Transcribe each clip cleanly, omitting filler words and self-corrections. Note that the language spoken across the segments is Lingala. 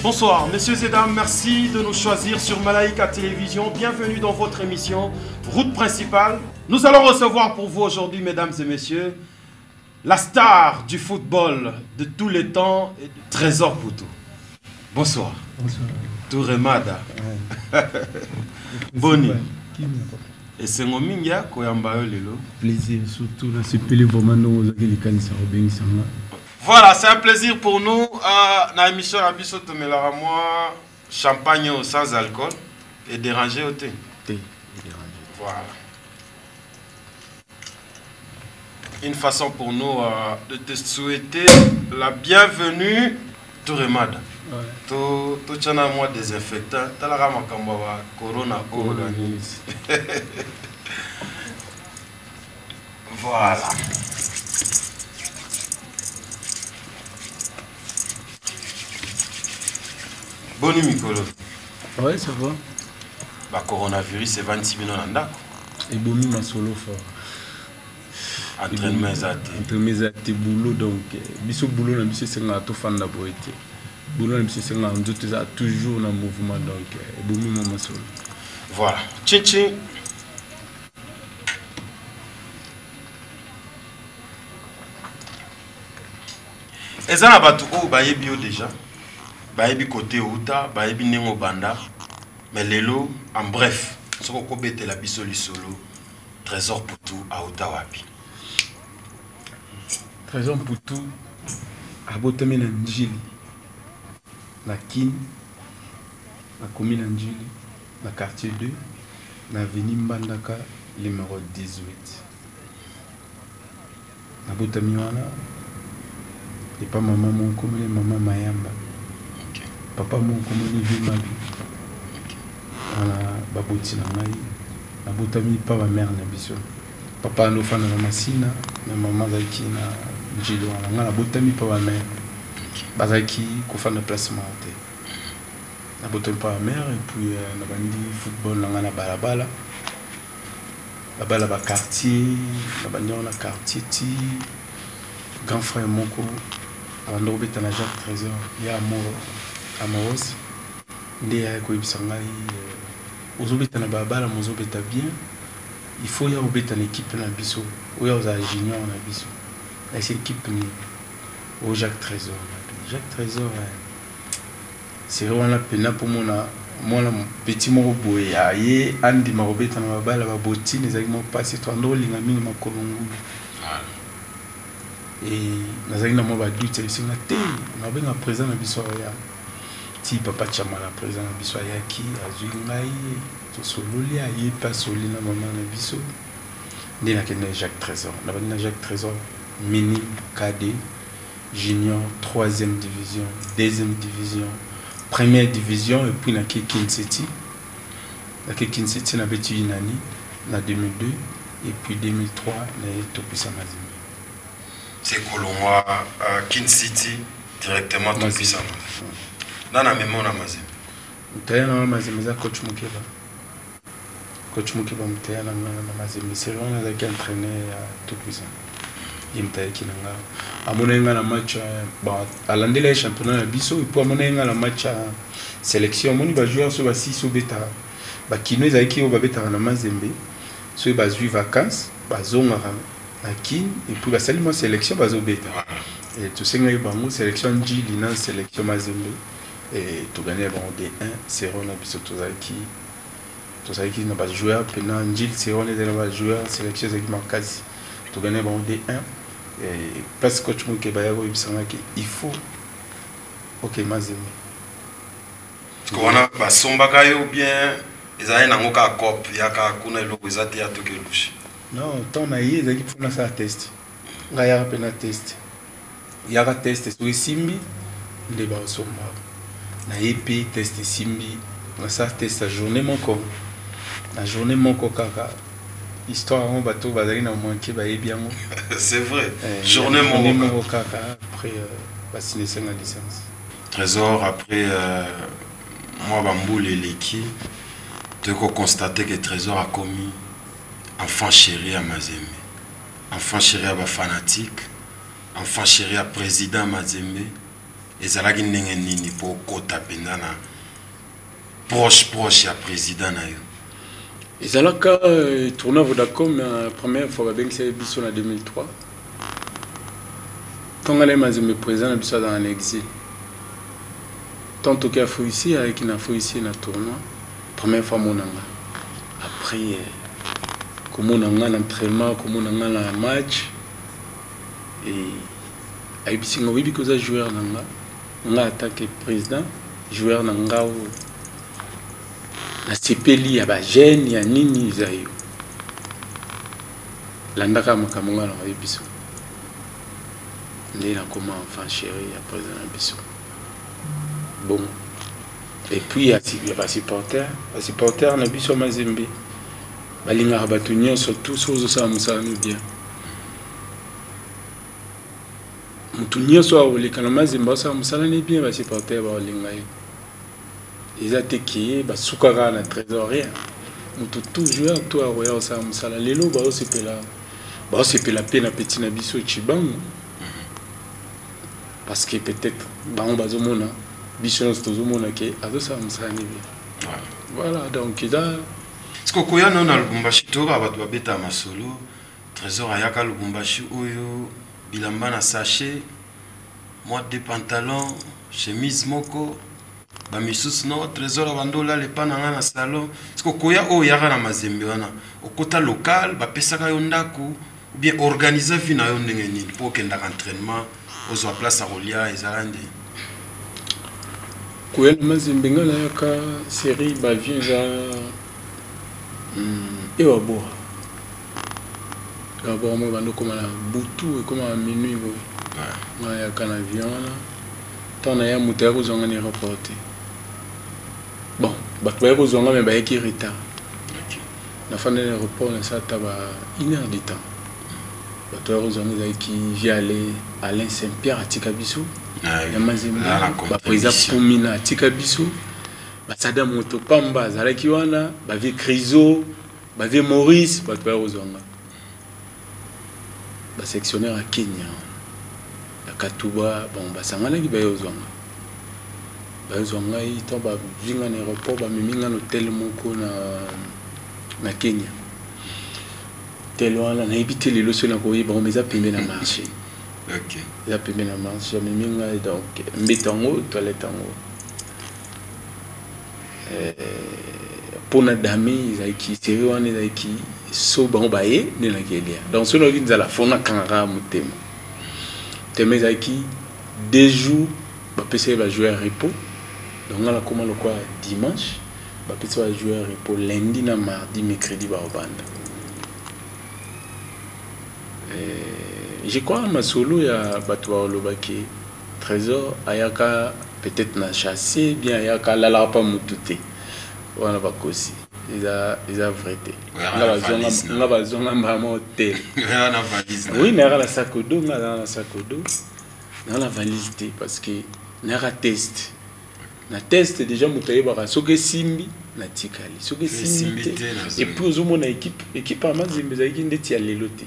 Bonsoir, messieurs et dames, merci de nous choisir sur Malaika Télévision. Bienvenue dans votre émission Route Principale. Nous allons recevoir pour vous aujourd'hui, mesdames et messieurs, la star du football de tous les temps, Trésor Poutou. Bonsoir. Bonsoir. Touremada. Boni. Et c'est mon minga koyamba lelo. Plaisir, surtout dans ce pays vraiment nous Voilà, c'est un plaisir pour nous. Dans l'émission Abisso Tomelara, moi, champagne sans alcool et dérangé au thé. Voilà. Une façon pour nous de te souhaiter la bienvenue, Touremada. Tu as un mois désinfectant. Tu as la corona. Voilà. Boni Mikolo. Ouais, ça va. Bah, coronavirus, c'est 26 millions d'andako. Et Bomi m'a solo fort. Entraînement zate. Entraînement zate boulot donc. Biso boulot na biso c'est ngato fanda boité. Boulot na biso c'est ngato toujours dans mouvement donc. Bomi m'a solo. Voilà. Tchin. Ezana batu o baye bio déjà. Bayebi côté Outa, bayebi Nengo Banda, mais lelo, en bref, ce qu'on peut la bisoli solo, Trésor Poutou à Outa Wapi. Trésor Poutou, à Botame Nanjili, la Kin, la commune Nanjili, la quartier 2, la avenue Mbandaka, numéro 18. La Botame Wana, et pas maman mon comme les maman Mayamba. Papa mon commune vie ma vie. Voilà, baboti na ngai. Na botami pa ma mère na biso. Papa no fana na masina, na maman zaki na njilo na nga na botami pa ma mère. Bazaki ko fana placement te. Na botami pa ma mère et puis na bandi football na nga na balabala. Ba quartier, na bandi na quartier ti grand frère moko ando beta na Jacques Trésor ya amoureuse ndé ya ko ibisangai ozobeta na babala mozobeta bien il faut ya obeta na équipe na biso oya oza junior na biso na cette équipe ni au Jacques Trésor Trésor c'est vraiment pena pour moi petit moko boye aye andi marobeta na babala ba botine ezalimo passer to ando linga mingi makolongu et nazali na mo ba doute singa te na benga présent na biso ya ti papa chama la présent na biso ya ki azui ngai to sololi aye pas soli na maman na biso ndi na kene Jacques Trésor na bana Jacques Trésor mini cadet junior 3e division 2e division première division et puis na Kin City na beti inani na 2002 et puis 2003 na Topisa Mazembe. C'est Kolongwa Kin City directement Topisa Mazembe. Dans la mémoire na Mazembe. Mtayana Mazembe za coach Mukeba mtayana na Mazembe c'est vraiment là qui entraîné à Topisa. Imtaye kinanga amonenga na match à l'andela championnat na biso et puis amonenga na match sélection moni ba joueurs so ba 6 beta ba kino ezaki o ba beta na Mazembe so ba zui vacances ba zonga na kin et puis ba salement sélection ba zo beta et tout senga bango sélection njili na sélection Mazembe et tout gagner bon de 1-0 na biso tozaki na ba joueurs pena njili 0 na ba joueurs sélection ezaki makazi tu gagnes bon D1 et parce que tu me que il faut OK Mazembe kona basombaka yo bien ezali nango ka cop yaka kuna eloko ezati ya toke louche non tant na yé ezaki mpona ça test nga yaka mpe na test yaka test soki simbi nde baosomba na ye mpe test simbi nasa test ya journée moko na journée moko kaka histoire yango bato bazali na manke bayebi yango c'est vrai journée moko kaka après basinese na licence Trésor après moi Bamboul et Leki tu peux constater que Trésor a commis enfant chéri à Mazembe enfant chéri à fanatique enfant chéri à président Mazembe et zalaki ndenge nini pour kota pendana proche à président na yo ezalaka tourna Vodacom la première fois avec c'est biso en 2003 quand allait Mazembe président biso dans l'exil tantôt qu'il a fait ici avec une affaire ici na tournoi première fois mon anga après comme on a un entraînement comme on a un match et avec si on veut que ça joueur nanga on a attaqué président joueur nanga na sepeli ya ba jeune ya nini zayo landaka makamanga na biso ndela comment enfant chéri ya président biso bon et puis il y a des supporters na biso Mazembe balinga batunyo surtout sozo sa musanu bien mutunyo so oleka na Mazembe sa musala ne bien ba supporters ba linga ils a teki ba sukara na trésorier mutu tout joueur tout a roya sa musala lelo ba osepela pe na petit na biso chibango parce que peut-être ba on bazomona Bichons tout le monde qui a deux voilà donc il a ce que koya non al Lubumbashi to ba bato beta masolo Trésor ayaka Lubumbashi oyo bilamba na sachet moi des pantalons chemise moko ba misus no Trésor abandola le pananga na salon ce que koya o yaka na Mazembe wana okota local ba pesaka yo ndako ou bien organiser vina yo ndenge nini pour kenda entraînement aux place à Rolia ezalande Kouel Mazembe ngala yaka série ba vient ewa boa d'abord moi bando comme la butu et comme à minuit ouais yaka na avion là tant na ya moteur aux ngani rapporté bon ba toi aux ngani mais ba yaki retard na fin de l'aéroport na ça taba 1 heure de temps ba toi aux ngani qui vient aller Alain Saint-Pierre à Tikabiso ya Mazembe ba président Poumina Tikabiso ba Sada Moto Pamba zalaki wana ba vie Criso ba vie Maurice ba toi ozonga ba sectionnaire à Kenya ya Katuba bon ba sangana ki ba ozonga ito ba vinga na aéroport ba miminga hôtel moko na Kenya tellement na habité les loso na ko ba meza pembe na marché. OK. Il a payé la marche, j'ai mis donc métango, toilette en haut. Pour la dame, ils ont qui série on est qui so bambaye ne la gueule. Donc ce qui nous a la fona kanra mutem. Teme qui 2 jours ba PC va jouer à repos. Donc on a comment le quoi dimanche, ba PC va jouer à repos lundi na mardi mercredi ba banda. Je crois que ma solo ya batwa lobaki Trésor ayaka peut-être na chassé bien ayaka la la pas mutute wana bakosi ils a vérité on va zonga vraiment hôtel na valise oui na la sacodo na sacodo na la valise parce que na test déjà mutaye ba soke simbi na tikali soke simbi et puis ozomona équipe à Mazembe zaki ndeti ya lelote.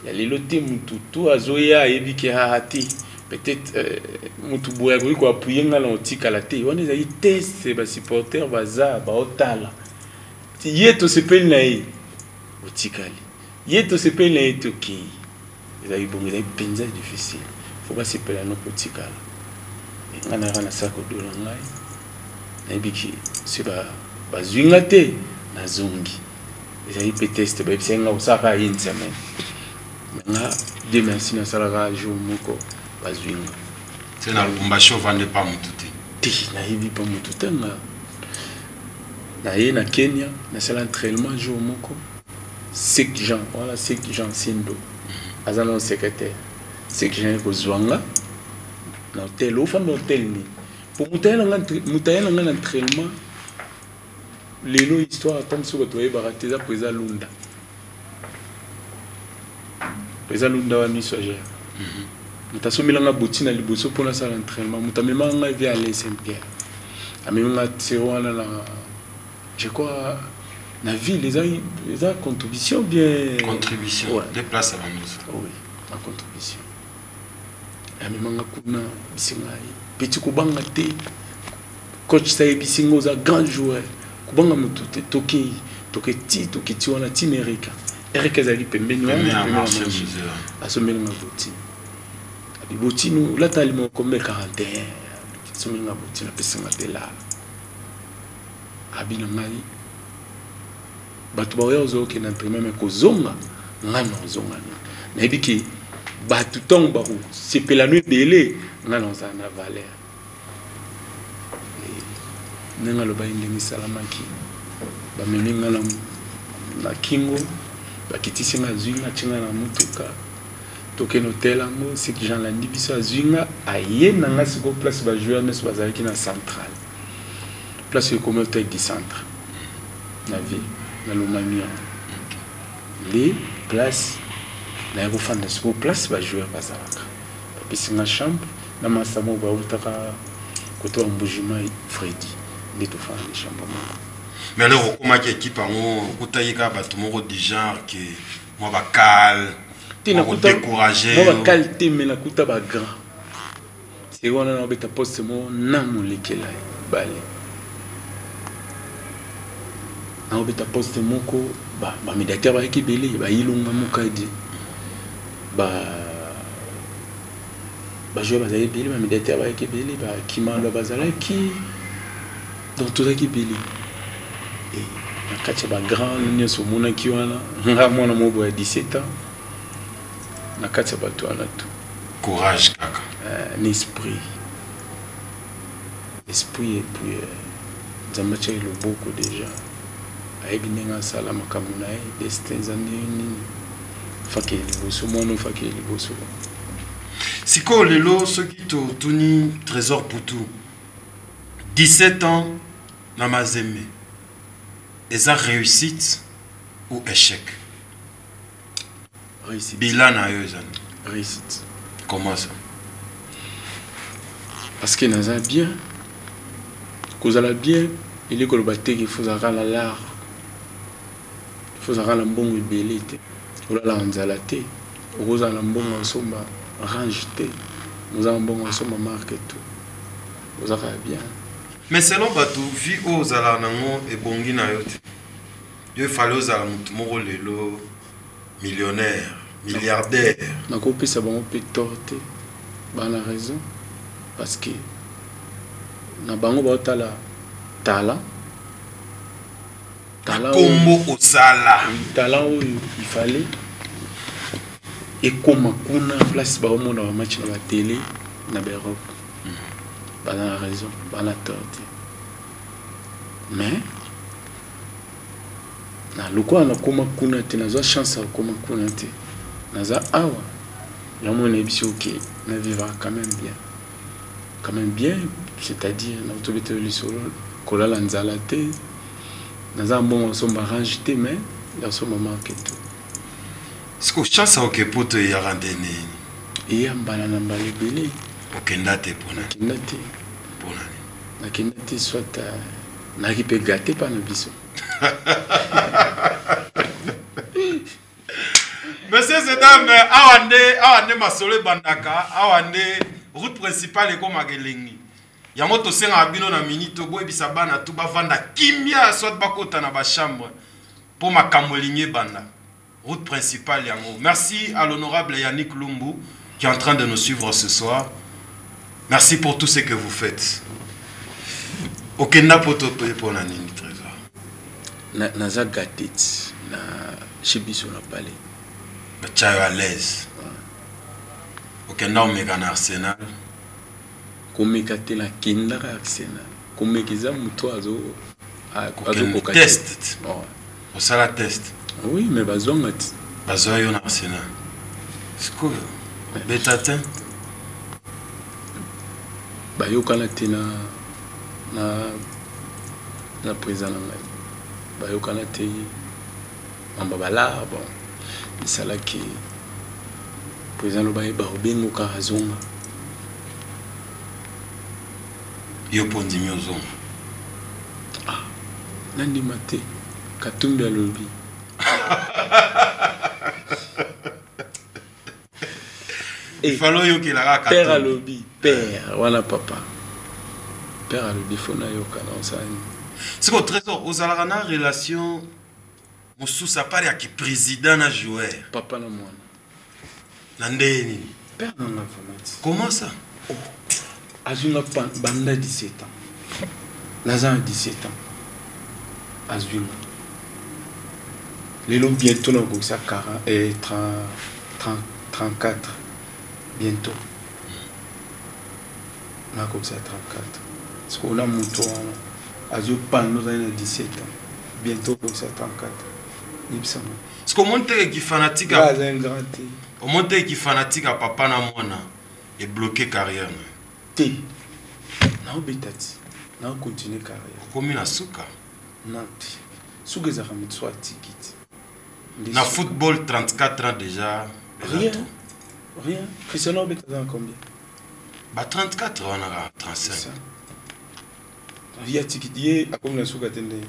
Il y a les lotés mututu azoya ebiki hati peut-être mutuboya ko appuyer ngala otika la te on est test ba supporter baza ba otala ti yeto sepel na yi otikali yeto sepel na yi toki ezali bon ezali penza difficile faut pas sepel na otikala ngana na sako dola ngai na ebiki se ba zwinga te na zongi ezali peut-être ba bisenga osaka une semaine Maintenant, Dieu merci, na salara jour moko bazwinga. C'est na Lubumbashi vende pas mututi. Ti na hivi pas mututi na ye na Kenya na sala entraînement jour moko. Sek Jean, voilà Sek Jean Sindo. Azana secrétaire. Sek Jean ko zwanga na hôtel au fond de l'hôtel ni. Pour mutayela nga entraînement lelo histoire tant sur toi barateza presa Lunda. Presa Lunda wa misoja. Mutasomela nga botina liboso pour la salle d'entraînement. Mutamema nga via aller Saint-Pierre. Amema tsewana na je crois la ville les a contribution bien contribution ouais. Des places à la maison. Oui, la contribution. Amema nga kuna bisingai. Petit kubanga te coach sai bisingo za grand joueur. Kubanga mutu te toke wana tinerika. Erika zali pembeni wana pembeni asomela nga botina. Botino la talimo comme 41 somela botina pesa ngapela. Abina ngai batu ba ozo ke na entraînement mais ko zonga ngana zonga na ebiki batu tong ba ko sepela no belé ngana za na valeur nenga lo ba indemi salamaki ba meminga na kingo ba kitisi na zwinga chinga na mutuka toke no telango c'est que Jean landi biso zwinga aye na ngasi ko place ba joueur ne so bazalaki na centrale place de communauté du centre la ville na Lomania les places na ko fanda so place ba joueur bazalaka puis na chambre na masamo ba utaka koto mbujima Freddy ndi to fanda chambre mais alors comment équipe en kutayika batu moko du genre que moi ba cal pour décourager moi ba qualité mais na kuta ba grand c'est on a beta poste mo na molekela bale na obeta poste moko ba médiateur ba ekibeli ba ilunga mukadi ba joueur ba ekibeli ba médiateur ba ekibeli ba kimando bazala ki donc tout ça ekibeli et na kacha ba grand ligne so mona ki wana nga mona mo bo 17 ans na kacha ba to ana tout courage kaka l'esprit et puis zamacha le beaucoup déjà avec ninga sala makamuna destin zanini fakeli boso mono fakeli boso siko lelo ce qui to tuni trésor pour tout 17 ans na mazembe eza réussite ou échec réussite bilan na yo zan réussite comment ça parce que naza bien kozala bien il est que le batté il faut avoir la l'art il faut avoir la bonne ébélité ou la nzala te ou la bonne somba range te nous avons bon somba marque tout vous avez bien mais selon batu vie aux ala nango et bongi na yote il fallait aux ala mutmo lelo millionnaire milliardaire na ko pesa bon pe torté ba la raison parce que na bango ba tala talent combo au sala talent où il fallait et comme kuna place ba mo na match na la télé na Europe ba la raison ba la torté mais na loko na koma kuna te na zo chance à koma kuna te na za awa ya mo na biso ke na vivre quand même bien c'est-à-dire na tobete le solo kola la nzala te na za bon so range te mais la so moment que tout ce que chance au que poto ya randene et ya mbala na mbala belé okenda te pona kindate pona na kindate soit na ki pe gâté pa na biso Monsieur Zedam, awande masole bandaka, awande route principale comme agelengi. Yamoto senga abino na minito boy bisabana tout bavanda kimia soit bakota na ba chambre pour makamolinye banda. Route principale yango. Merci à l'honorable Yannick Lumbu qui est en train de nous suivre ce soir. Merci pour tout ce que vous faites. Okenda poto pour na nini trésor. Na za gatit na chibiso na palais. Tu es à l'aise. Ok, non, mais en Arsenal. Comme tu la Kinda Arsenal. Comme tu as un test. Au ça test. Oui, mais besoin de en Arsenal. C'est quoi? Betatin. Bah, yo quand tu na président bah yo quand tu ambabala bon c'est là qui président loba ba obengo ka azonga yo pondi miozo ah nandi mate katumbi alobi il fallait yo ki la père alobi père wana papa père alobi fona yo kana ça c'est quoi trésor aux alana relation mosusa pari ya ki président na joueur papa na mwana na ndeni père na informatique comment ça oh azuna banda 17 ans Nazan 17 ans azuna les longs bientôt na ko ça 40 et 34 bientôt na ko ça 34 parce qu'on a mon tour azu pan nous a 17 ans bientôt ko ça 34 ibsama est-ce qu'on monte qui fanatique à un grand on monte qui fanatique à papa na mwana et bloquer carrière T. Na obetati. Na continuer carrière. Comme na suka. Nanti. Suka za kamitso ticket. Na football 34 ans déjà. Rien. Rien. Cristiano obetata combien? Bah 34 on a 35. Via ticket yé akomi na suka tende.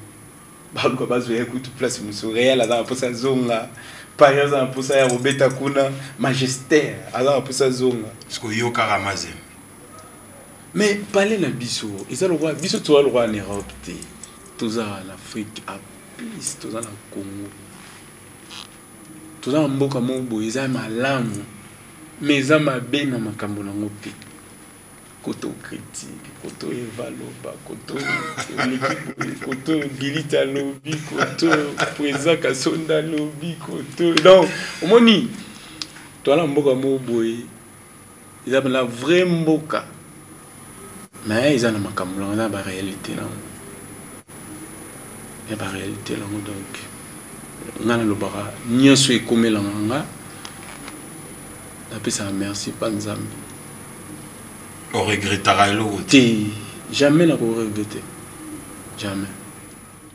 Ba ko bazo ya kutu place muso Real ala pour sa zonga. Paris za pour sa ya obeta kuna Manchester ala pour sa zonga. Parce que yo karamaze. Mais parler la biso, ils ont le roi, biso tu as le roi en Europe, tous en Afrique, à plus, tous en Congo, tous en Mboka Mombo, ils ont ma lame, mais ils ont ma benne dans ma cambonangope. Koto critique, koto evaloba, koto Gilita lobby, koto président Kasonda lobby, koto. Donc, au moni, toi là Mboka Mombo, ils ont la vraie Mboka. Mais ils ont la réalité là. Il y a la réalité là donc. On a le bara. Ni ce comme là nga. Après ça merci pas Nzambe. On regrettera l'autre. Jamais n'a pas regretté. Jamais.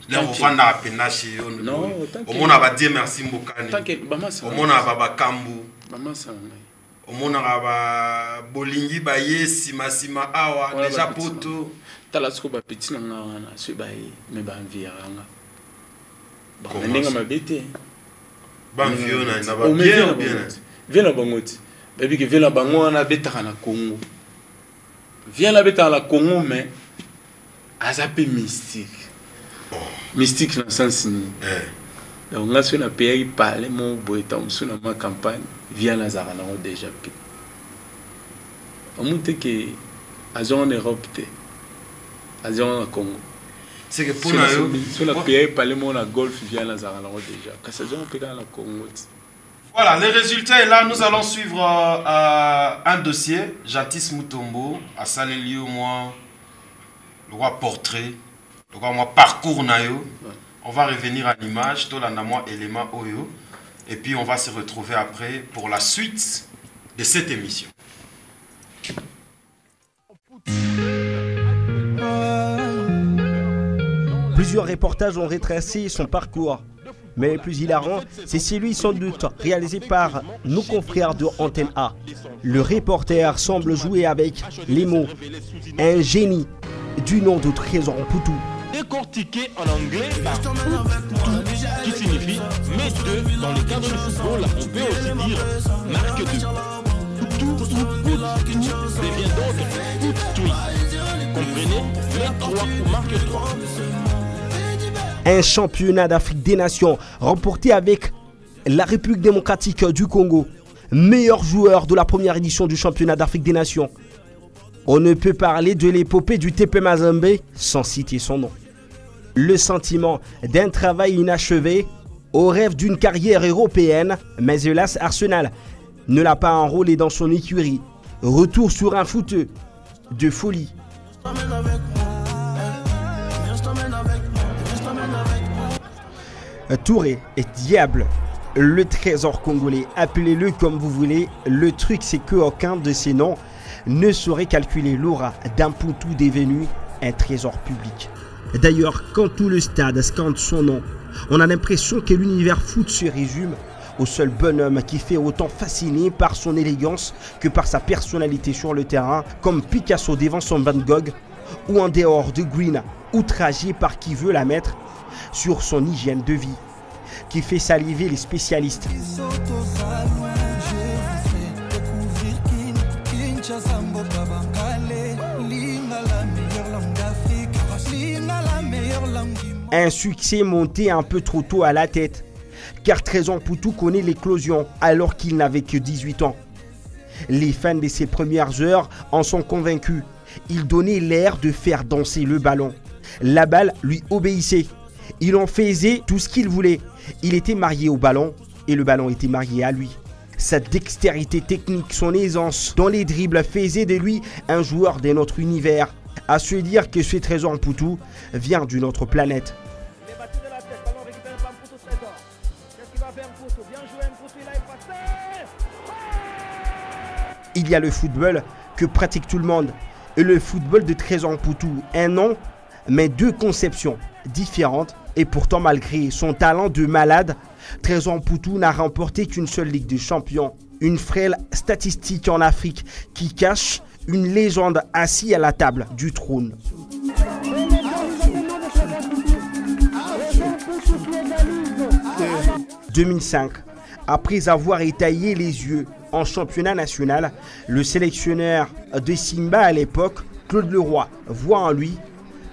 Là on va na penache yo. Non, au monde va dire merci Mbokani. T'inquiète, maman ça. Au monde va ba kambu. Maman ça. Au monde va bolingi ba yesi masima awa déjà poto. Tala siko ba petit na ngana so ba yi me ba enviranga. Ba nenga mabete. Ba enviona na ba bien bien. Viens na bangoti. Baby que viens na bango na beta na Congo. Viens la beta na Congo mais azape mystique. Mystique dans le sens ni. Donc là sur na pays parler mon boy tam sur ma campagne via Lazare na déjà pi. On monte que azon en Europe te. Azon en Congo. C'est que pour nous sur la pays parler mon na golf via Lazare na déjà. Ka saison pe dans la Congo. Voilà, les résultats est là. Nous allons suivre un dossier. Jatis Mutombo, à Salelio, moi, le roi portrait, le roi moi parcours nayo. On va revenir à l'image, tout l'anamo élément oyo, et puis on va se retrouver après pour la suite de cette émission. Plusieurs reportages ont retracé son parcours. Mais le plus hilarant, c'est celui sans doute réalisé par nos confrères de Antenne A. Le reporter semble jouer avec les mots. Un génie du nom de Trésor Poutou. Décortiqué en anglais par Poutou, qui signifie mais deux dans le cadre du football. On peut aussi dire marque deux. Poutou ou Poutou devient donc Poutou. Comprenez, mais 3 ou marque 3. Un championnat d'Afrique des Nations remporté avec la République démocratique du Congo. Meilleur joueur de la première édition du championnat d'Afrique des Nations. On ne peut parler de l'épopée du TP Mazembe sans citer son nom. Le sentiment d'un travail inachevé au rêve d'une carrière européenne, mais hélas Arsenal ne l'a pas enrôlé dans son écurie. Retour sur un foot de folie. Touré est diable, le trésor congolais, appelez-le comme vous voulez. Le truc c'est qu'aucun de ces noms ne saurait calculer l'aura d'un Mputu devenu un trésor public. D'ailleurs, quand tout le stade scande son nom, on a l'impression que l'univers foot se résume au seul bonhomme qui fait autant fasciner par son élégance que par sa personnalité sur le terrain, comme Picasso devant son Van Gogh, ou en dehors de Green, outragé par qui veut la mettre sur son hygiène de vie, qui fait saliver les spécialistes. Un succès monté un peu trop tôt à la tête, car Trésor Mputu connaît l'éclosion alors qu'il n'avait que 18 ans. Les fans de ses premières heures en sont convaincus. Il donnait l'air de faire danser le ballon. La balle lui obéissait. Il en faisait tout ce qu'il voulait. Il était marié au ballon et le ballon était marié à lui. Sa dextérité technique, son aisance dans les dribbles faisaient de lui un joueur d'un autre univers. À se dire que ce Trésor Mputu vient d'une autre planète. Il y a le football que pratique tout le monde et le football de Trésor Mputu. Un nom, mais deux conceptions différentes. Et pourtant, malgré son talent de malade, Trésor Mputu n'a remporté qu'une seule Ligue des Champions. Une frêle statistique en Afrique qui cache une légende assise à la table du trône. « 2005, après avoir étaillé les yeux en championnat national, le sélectionneur de Simba à l'époque, Claude Leroy, voit en lui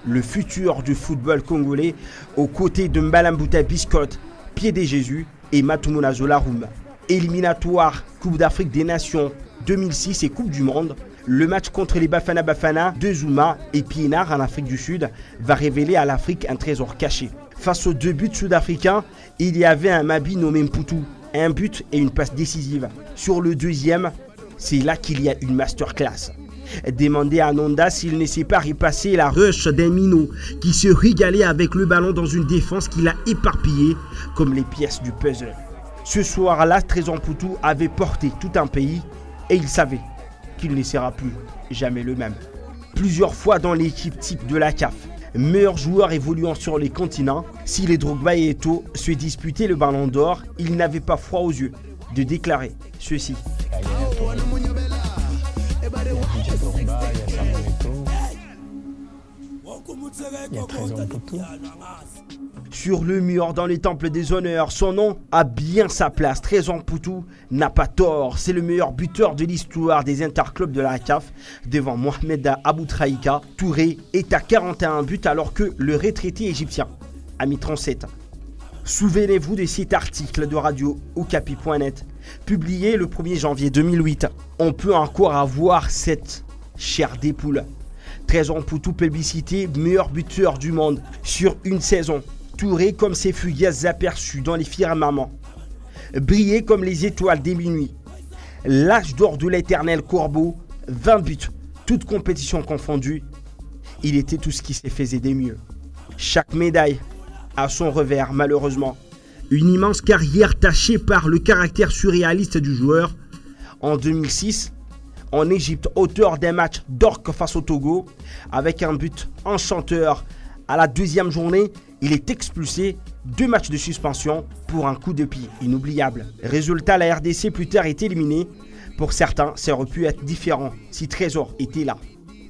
le futur du football congolais aux côtés de Mbalambuta Biscotte, Pied Jésus et Matumuna Zolarum. Éliminatoire Coupe d'Afrique des Nations 2006 et Coupe du Monde, le match contre les Bafana Bafana de Zuma et Pienaar en Afrique du Sud va révéler à l'Afrique un trésor caché. Face aux deux buts sud-africains, il y avait un Mabi nommé Mputu, un but et une passe décisive. Sur le deuxième, c'est là qu'il y a une masterclass. Demandez à Nonda s'il ne sait pas repasser la rush d'un minot qui se régalait avec le ballon dans une défense qu'il a éparpillée comme les pièces du puzzle. Ce soir-là, Trésor Mputu avait porté tout un pays et il savait qu'il ne sera plus jamais le même. Plusieurs fois dans l'équipe type de la CAF, meilleur joueur évoluant sur les continents, si les Drogba et Eto'o se disputaient le ballon d'or, il n'avait pas froid aux yeux de déclarer ceci. Sur le mur dans les temples des honneurs, son nom a bien sa place. Trésor Mputu n'a pas tort. C'est le meilleur buteur de l'histoire des interclubs de la CAF devant Mohamed Aboutraïka. Touré est à 41 buts alors que le retraité égyptien a mis 37. Souvenez-vous de cet article de radio Okapi.net publié le 1er janvier 2008. On peut encore avoir cette chair des poules. Trésor Mputu publicité meilleur buteur du monde sur une saison. Touré comme ses fugaces aperçus dans les firmaments. Briller comme les étoiles des minuits. L'âge d'or de l'éternel Corbeau, 20 buts, toutes compétitions confondues. Il était tout ce qui se faisait de mieux. Chaque médaille a son revers, malheureusement. Une immense carrière tachée par le caractère surréaliste du joueur. En 2006, en Égypte, auteur d'un match d'orque face au Togo, avec un but enchanteur. À la deuxième journée, il est expulsé, 2 matchs de suspension pour un coup de pied inoubliable. Résultat, la RDC plus tard est éliminée. Pour certains, ça aurait pu être différent si Trésor était là.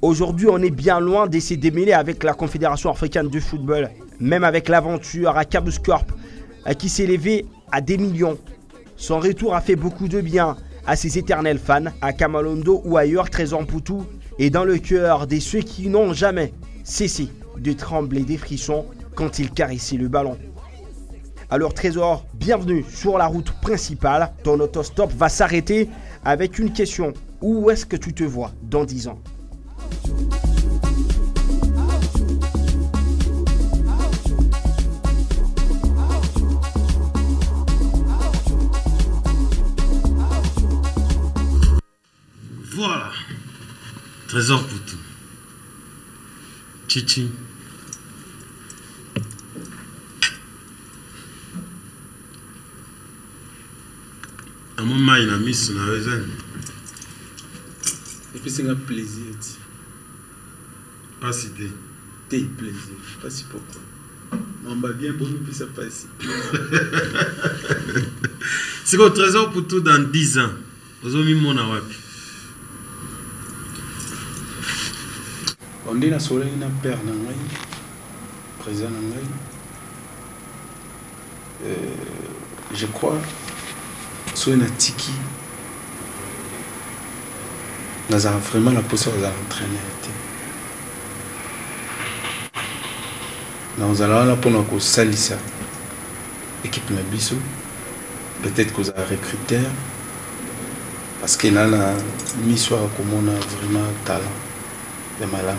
Aujourd'hui, on est bien loin de se démêler avec la Confédération africaine de football, même avec l'aventure à Cabus Corp, qui s'est élevée à des millions. Son retour a fait beaucoup de bien à ses éternels fans, à Kamalondo ou ailleurs. Trésor Mputu est dans le cœur de ceux qui n'ont jamais cessé de trembler des frissons quand il caressait le ballon. Alors Trésor, bienvenue sur la route principale. Ton autostop va s'arrêter avec une question. Où est-ce que tu te vois dans 10 ans ? Trésor Poutou. Chichi. À mon moment, il a mis son arrêt. Et puis c'est un plaisir. Pas si t'es plaisir. Pas si pourquoi. On va bien bon, puis ça passe. C'est qu'au Trésor Poutou dans 10 ans. Vous avez mis mon awapi. On dit la soleil n'a père n'angai, présent n'angai. Je crois, soit une tiki, nous avons vraiment la possibilité d'entraîner. Nous allons là pour nous salissa équipe Nabiso. Peut-être que vous avez recruté parce qu'il y a une mission comme on a vraiment talent de malade.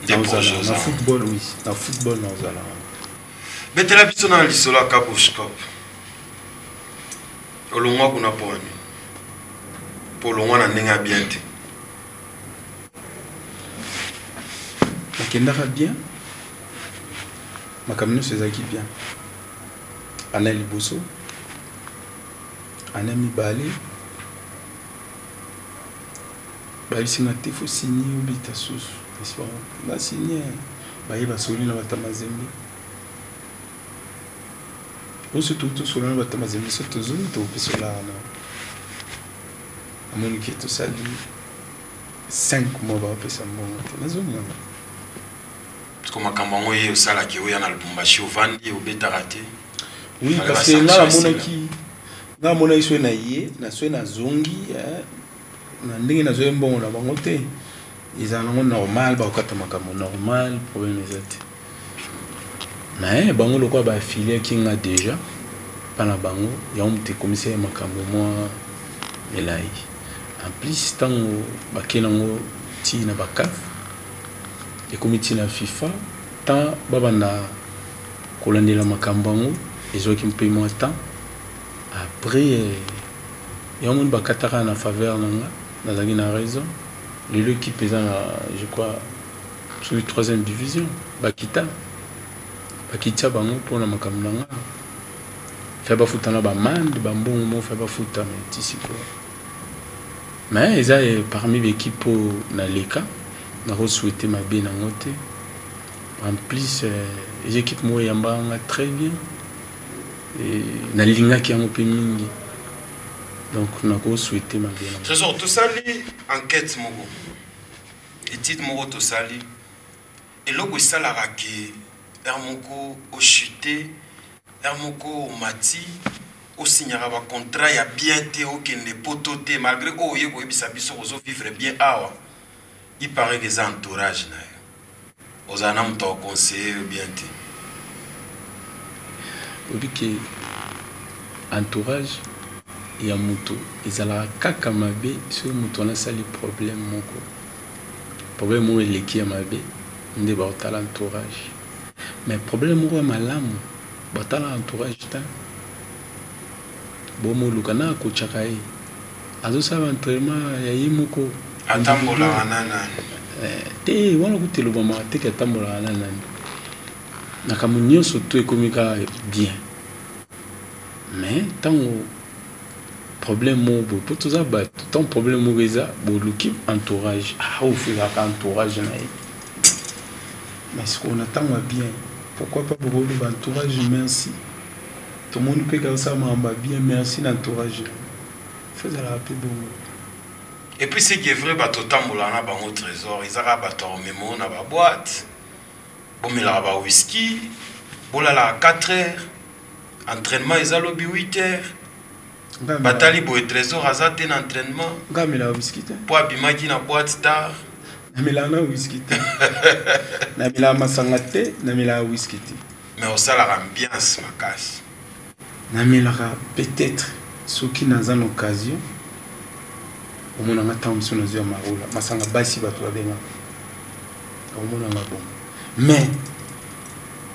Dans le football, oui. Dans le football, nous allons. Mais tu as vu dans l'isole à Kabushkop. Au long où on a pour nous. Pour le long, on a bien. Makendaka bien. Makamino Sezaki bien. Ana Liboso. Ana Mibale. Baïsina Tifo signé ou Bitasus. On a signé. Baïba Soli na Batamazembe. On se trouve tout sur la Batamazembe. C'est tout zone. Tout au sur la. À mon équipe, tout ça. 5 mois, on va faire ça. La zone. Parce que Makambango est au Salaki, où il y a un Lubumbashi, au Vandi, au Betarate. Oui, parce que là, la monnaie est na yé, na soit na zongi, na ndenge na zoé bon na bangote. Ils ont normal, ba okata makamo normal, problème exact. Mais bango le quoi ba affilié qui nga déjà, pas na bango, ya on te commissaire makamo moi elai. En plus tant ba kenango ti na bakaf. Et comme il y a FIFA, tant babanda kolandela makambango, ils ont qui me paye moins temps. Après, il y a un monde bakatara en faveur nanga, dans la raison. L'équipe est je crois, sur la 3e division. Bakita bango pour la makambanga. Fait pas foutre na ba mande, ba mbongo, fait pas foutre mais tisi quoi. Mais ils ont parmi l'équipe na leka. Je souhaite ma bien en côté. En plus, les équipes moi très bien. Et na linga qui a un peu mingi. Donc je souhaite ma bien. Trésor, tout ça li enquête mogo. Étude mogo tout ça li. Et logo ça la raqué. Hermoko au chuté, Hermoko au mati, au signera ba contrat ya bien té au kende pototé malgré oh yego ebisa biso ozo vivre bien awa. Il paraît que c'est un entourage. Vous avez un conseiller bien. Vous dites que entourage et un moto, ils ont la kakamabe sur le moto, on a ça les problèmes. Le problème est l'équipe amabe, on a l'entourage. Mais le problème est malam, on a l'entourage. Bon, on a un coach à cahier. Alors ça va entraînement, il y a un moko. Atambola anana. Te wana kutelo ba ma te ka tambola anana. Nakamunyo soto ekomika bien. Mais tant problème mo bo poto za ba tant problème mo beza bo l'équipe entourage. Ah ou fait la entourage na. Mais ce qu'on attend bien. Pourquoi pas pour le entourage merci. Tout le monde peut comme ça m'a bien merci l'entourage. Faisait la paix bon. Et puis ce qui est vrai, bah tout temps là na au trésor, ils ont bateau mémo na ba boîte. Bon mais là ba whisky, bon là à 4 heures. Entraînement ils ont lobby 8 heures. Batali bo trésor azate na entraînement. Ngamela whisky te. Po abimaki na boîte star. Na milana whisky te. Na milana masanga te, na milana whisky te. Mais au ça la ambiance makasi. Na milana peut-être ceux qui n'ont pas l'occasion. Au moins on a tant de choses à maroula. Masanga basi ba toi benga. Au moins on a bon. Mais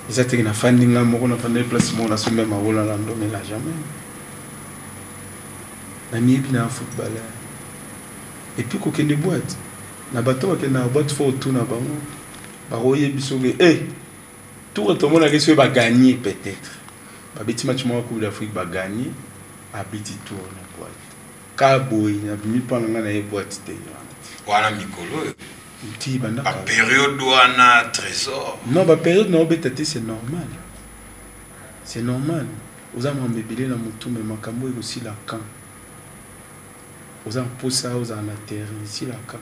ils ont été na funding là, on a fait des placements, on a sommé maroula là, on n'a jamais. Na mieux bien footballeur. Et puis quand des boîtes, na bateau qui na boîte faut tout na bango. Baroye bisoge tout le monde a question va gagner peut-être. Ba petit match moi Coupe d'Afrique va gagner à petit tour na boîte. Kaboy na mi pendant na boîte te. Wana mikolo. Ti banda. A période wana trésor. Non, ba période na obetati c'est normal. C'est normal. Aux amants bébélé na mutu mais makambo aussi la camp. Aux amants posa aux en terre ici la camp.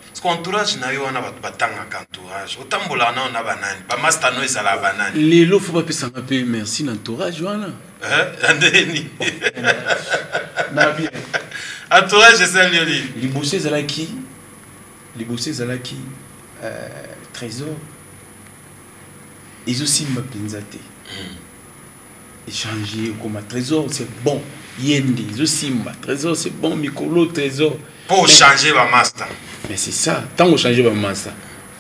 Parce qu'entourage na yo wana batanga entourage. Otambola na ona banani. Ba master no ezala banani. Lelo faut pas pesa ngape merci n'entourage wana. Andeni. Na bien. Entourage c'est lioli. Libosé zalaki. Libosé zalaki trésor. Ils aussi m'a pinzate. Échanger comme un trésor c'est bon. Yendi, ils aussi m'a trésor c'est bon mikolo trésor. Pour changer ma master. Mais c'est ça, tant qu'on change vraiment ça,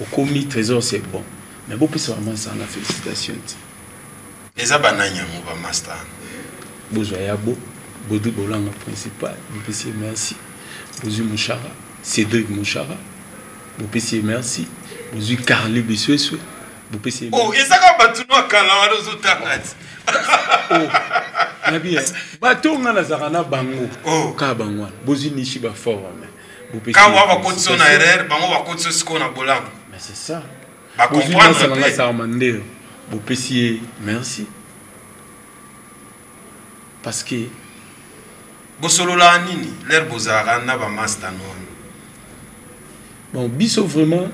au commis trésor c'est bon. Mais beaucoup plus vraiment ça, la félicitation. Les abananya mon va master. Bozoyabo, Bodou Bolanga principal, vous pouvez merci. Bozu Mouchara, Cédric Mouchara, vous pouvez merci. Bozu Carly Bissuesue, vous pouvez merci. Oh, et ça quand batuno kala wazo tangati. Oh, nabi, bato ngana zarana bango. Oh, ka bangwa. Bozu nishi ba fort. Quand on va continuer à erreur, on va continuer ce qu'on a bolam. Mais c'est ça. Va comprendre. Vous pouvez merci. Parce que Bosolola nini, l'air bozara na ba master non. Bon, biso vraiment.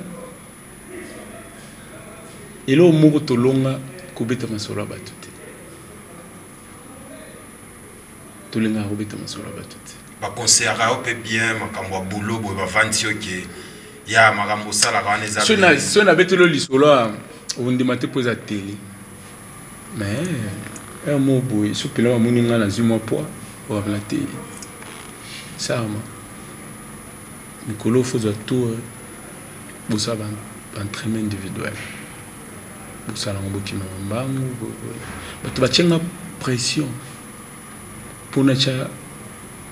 Et là, au mot de longa, kubeta masola batute. Tolenga kubeta masola batute. Ba conseillera au bien makambo boulot bo ba vantio ke ya makambo sala ka neza. Sona betelo lisolo on demande poser télé. Mais un mot boy, so pela moni nga na zuma poa o la télé. Ça ma. Mikolo faut tout bo ça entraînement individuel. Bo ça la ngoki mambangu bo to ba pression. Pour na cha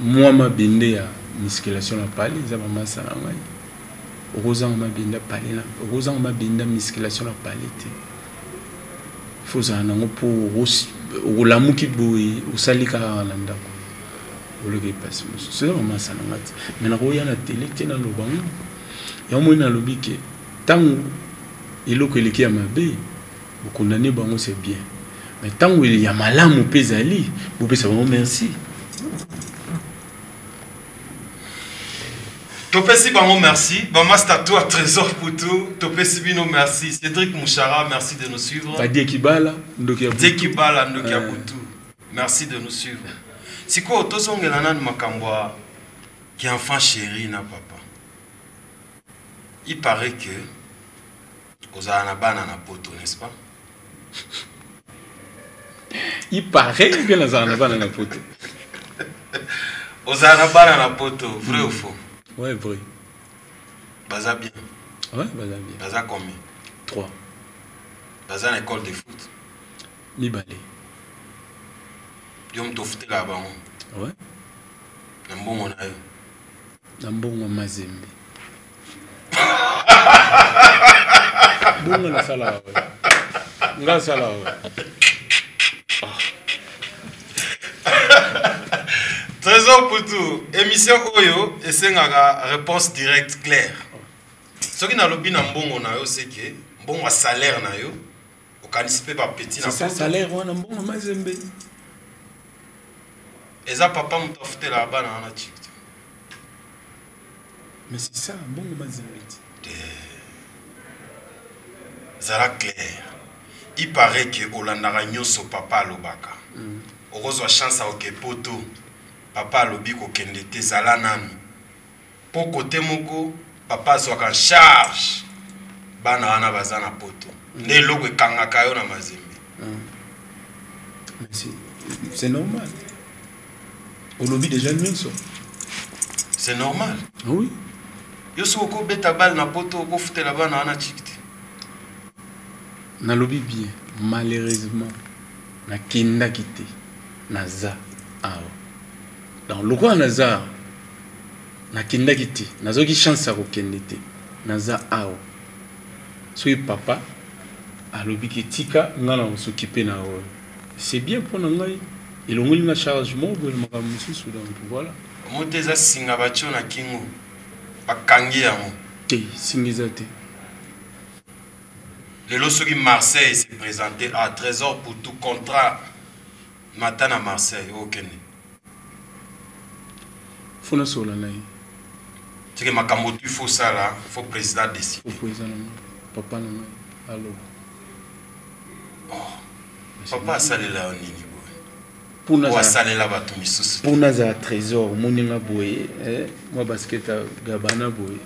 moi ma binde ya musculation la pali za mama sana ngai ozanga ma binde pali na ozanga ma binde musculation la pali te faut ça na pour olamuki boy osalika na ndako ologe passe c'est mama sana ngati mais na ko ya na télé tena lo bango ya mo na lobike tangu iloko eleki ya mabe okondane bango c'est bien mais tangu il y a malamu pezali bo pesa bango merci. Topesi bango merci, Bamasta toi trésor pour tout, Topesi bino merci, Cédric Mouchara, merci de nous suivre. Dekibala, Dekibala, Ndokia Boutou, merci de nous suivre. Si quoi, Tosongelanan Makambwa, qui est enfant chéri, na papa. Il paraît que, aux Anabana na poto, n'est-ce pas? Il paraît que les Anabana na poto. Aux Anabana na poto, vrai ou faux? Ouais, vrai. Baza bien. Ouais, Baza bien. Baza combien? 3. Baza une école de foot. Mi balé. Yom tofute là-bas. Ouais. Nambongo na yo. Nambongo mazembe. Bongo na sala. Nga sala. Trésor pour tout. Émission Oyo, et c'est une réponse directe claire. Ce qui n'a pas de bon, c'est que bon salaire na yo, au candidat pas petit. C'est ça salaire, on a bon mazembe. Et ça papa m'a offert là-bas dans la chic. Mais c'est ça, bon mazembe. Ça clair. Il paraît que Olanda Ragnoso papa lobaka. On reçoit chance à Okepoto. Papa lobi ko kende te zala nanu. Po côté moko papa soit en charge. Bana wana bazana poto. Ne logo kangaka yo na mazembe. Mais c'est normal. Au lobby déjà mieux ça. C'est normal. Oui. Yo soko beta bal na poto ko futé la bana wana chikiti. Na lobby bien malheureusement na kinda kité. Naza. Ah. Dans le roi Nazar, nakendaki te nazoki chance ya kokende te naza awa soki papa alobi ke tika nga na kosokipe na oyo c'est bien mpo na ngai elongoli nga charge moko boye makambo mosusu donc voilà moto eza singa batio na kingo bakangi yango te singa eza te lelo soki Marseille s'est présenté à Trésor pour tout contrat matin à Marseille okende fona sola na ye tike makambo tu faut ça là faut président décide au président papa na ngai allo papa asalela nini boye po asalela bato misusu mpo naza Trésor moninga boye mwa basket gabana boye